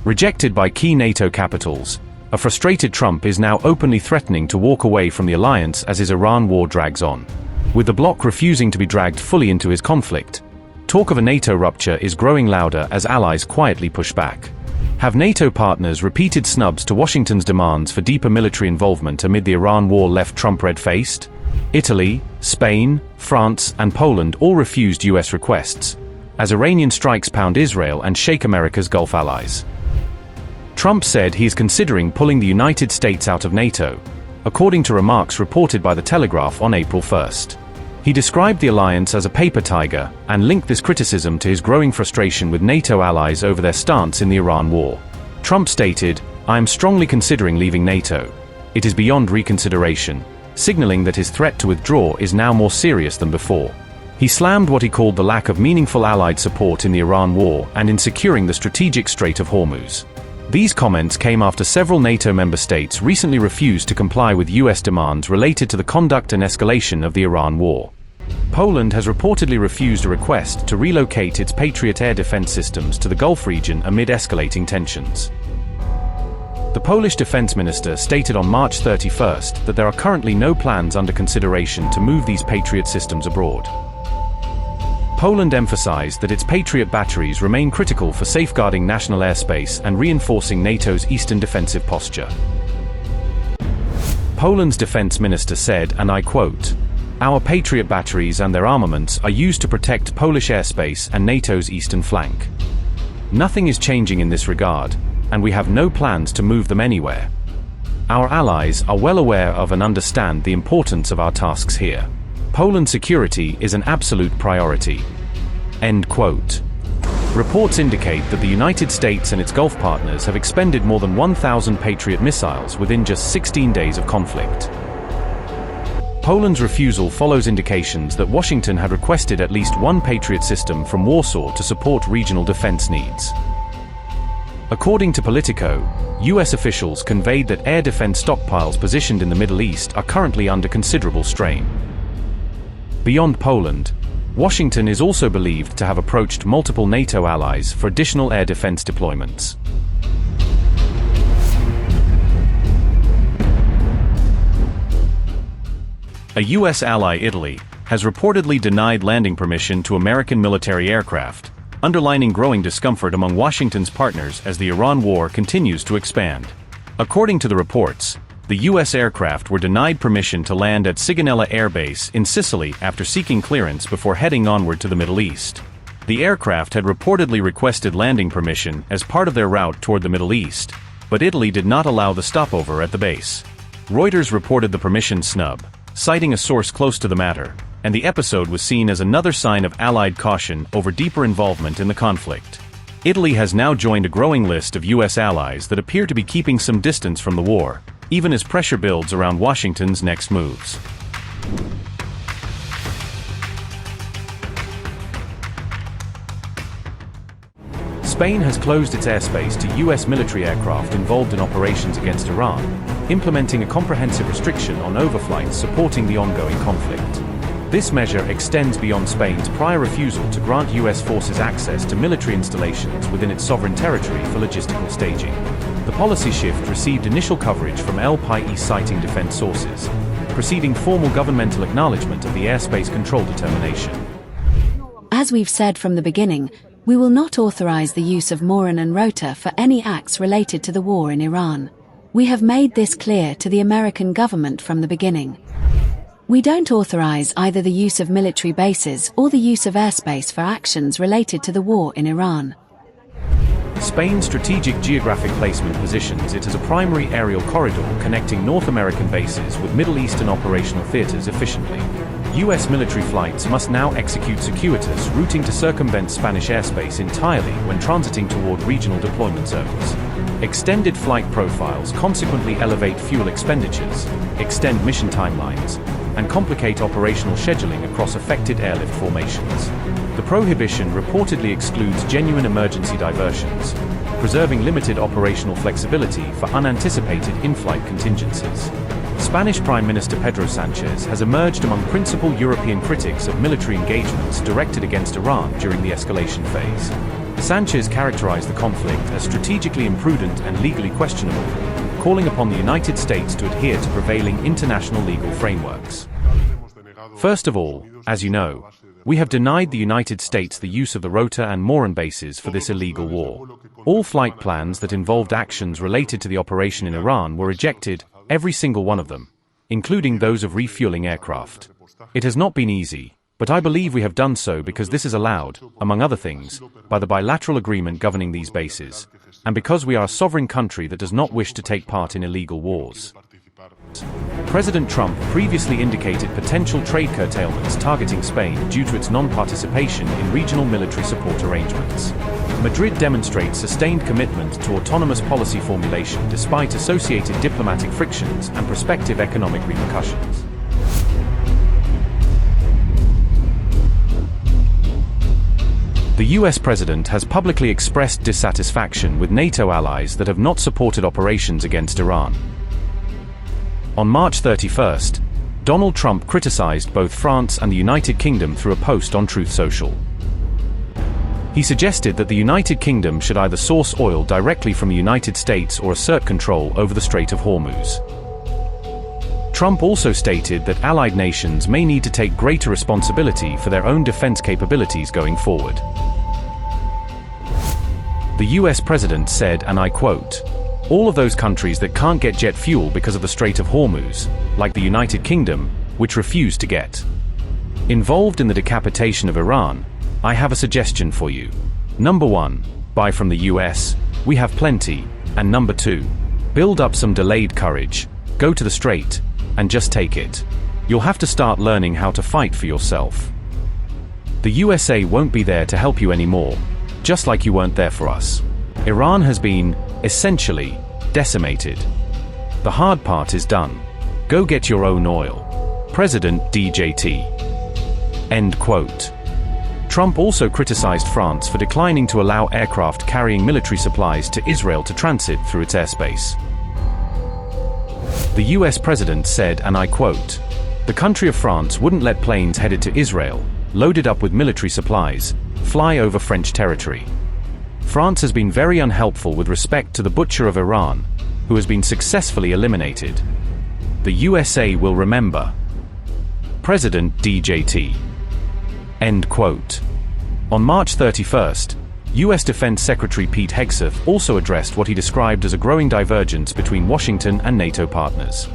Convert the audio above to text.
Rejected by key NATO capitals, a frustrated Trump is now openly threatening to walk away from the alliance as his Iran war drags on. With the bloc refusing to be dragged fully into his conflict, talk of a NATO rupture is growing louder as allies quietly push back. Have NATO partners repeated snubs to Washington's demands for deeper military involvement amid the Iran war left Trump red-faced? Italy, Spain, France, and Poland all refused US requests, as Iranian strikes pound Israel and shake America's Gulf allies. Trump said he is considering pulling the United States out of NATO, according to remarks reported by The Telegraph on April 1st. He described the alliance as a paper tiger and linked this criticism to his growing frustration with NATO allies over their stance in the Iran war. Trump stated, "I am strongly considering leaving NATO. It is beyond reconsideration," signaling that his threat to withdraw is now more serious than before. He slammed what he called the lack of meaningful allied support in the Iran war and in securing the strategic Strait of Hormuz. These comments came after several NATO member states recently refused to comply with US demands related to the conduct and escalation of the Iran war. Poland has reportedly refused a request to relocate its Patriot air defense systems to the Gulf region amid escalating tensions. The Polish defense minister stated on March 31st that there are currently no plans under consideration to move these Patriot systems abroad. Poland emphasized that its Patriot batteries remain critical for safeguarding national airspace and reinforcing NATO's eastern defensive posture. Poland's defense minister said, and I quote, "Our Patriot batteries and their armaments are used to protect Polish airspace and NATO's eastern flank. Nothing is changing in this regard, and we have no plans to move them anywhere. Our allies are well aware of and understand the importance of our tasks here. Poland's security is an absolute priority." End quote. Reports indicate that the United States and its Gulf partners have expended more than 1,000 Patriot missiles within just 16 days of conflict. Poland's refusal follows indications that Washington had requested at least one Patriot system from Warsaw to support regional defense needs. According to Politico, US officials conveyed that air defense stockpiles positioned in the Middle East are currently under considerable strain. Beyond Poland, Washington is also believed to have approached multiple NATO allies for additional air defense deployments. A US ally, Italy, has reportedly denied landing permission to American military aircraft, underlining growing discomfort among Washington's partners as the Iran war continues to expand. According to the reports, the U.S. aircraft were denied permission to land at Sigonella Air Base in Sicily after seeking clearance before heading onward to the Middle East. The aircraft had reportedly requested landing permission as part of their route toward the Middle East, but Italy did not allow the stopover at the base. Reuters reported the permission snub, citing a source close to the matter, and the episode was seen as another sign of Allied caution over deeper involvement in the conflict. Italy has now joined a growing list of U.S. allies that appear to be keeping some distance from the war, even as pressure builds around Washington's next moves. Spain has closed its airspace to U.S. military aircraft involved in operations against Iran, implementing a comprehensive restriction on overflights supporting the ongoing conflict. This measure extends beyond Spain's prior refusal to grant U.S. forces access to military installations within its sovereign territory for logistical staging. The policy shift received initial coverage from El País, citing defense sources, preceding formal governmental acknowledgement of the airspace control determination. As we've said from the beginning, we will not authorize the use of Moran and Rota for any acts related to the war in Iran. We have made this clear to the American government from the beginning. We don't authorize either the use of military bases or the use of airspace for actions related to the war in Iran. Spain's strategic geographic placement positions it as a primary aerial corridor connecting North American bases with Middle Eastern operational theaters efficiently. U.S. military flights must now execute circuitous routing to circumvent Spanish airspace entirely when transiting toward regional deployment zones. Extended flight profiles consequently elevate fuel expenditures, extend mission timelines, and complicate operational scheduling across affected airlift formations. The prohibition reportedly excludes genuine emergency diversions, preserving limited operational flexibility for unanticipated in-flight contingencies. Spanish Prime Minister Pedro Sánchez has emerged among principal European critics of military engagements directed against Iran during the escalation phase. Sanchez characterized the conflict as strategically imprudent and legally questionable, calling upon the United States to adhere to prevailing international legal frameworks. First of all, as you know, we have denied the United States the use of the Rota and Moran bases for this illegal war. All flight plans that involved actions related to the operation in Iran were rejected, every single one of them, including those of refueling aircraft. It has not been easy, but I believe we have done so because this is allowed, among other things, by the bilateral agreement governing these bases, and because we are a sovereign country that does not wish to take part in illegal wars. President Trump previously indicated potential trade curtailments targeting Spain due to its non-participation in regional military support arrangements. Madrid demonstrates sustained commitment to autonomous policy formulation despite associated diplomatic frictions and prospective economic repercussions. The US president has publicly expressed dissatisfaction with NATO allies that have not supported operations against Iran. On March 31st, Donald Trump criticized both France and the United Kingdom through a post on Truth Social. He suggested that the United Kingdom should either source oil directly from the United States or assert control over the Strait of Hormuz. Trump also stated that allied nations may need to take greater responsibility for their own defense capabilities going forward. The US president said, and I quote, "All of those countries that can't get jet fuel because of the Strait of Hormuz, like the United Kingdom, which refused to get involved in the decapitation of Iran, I have a suggestion for you. Number 1, buy from the US, we have plenty, and number 2, build up some delayed courage, go to the Strait, and just take it. You'll have to start learning how to fight for yourself. The USA won't be there to help you anymore, just like you weren't there for us. Iran has been, essentially, decimated. The hard part is done. Go get your own oil. President DJT." End quote. Trump also criticized France for declining to allow aircraft carrying military supplies to Israel to transit through its airspace. The US president said, and I quote, "The country of France wouldn't let planes headed to Israel, loaded up with military supplies, fly over French territory. France has been very unhelpful with respect to the butcher of Iran, who has been successfully eliminated. The USA will remember. President DJT." End quote. On March 31st, US Defense Secretary Pete Hegseth also addressed what he described as a growing divergence between Washington and NATO partners.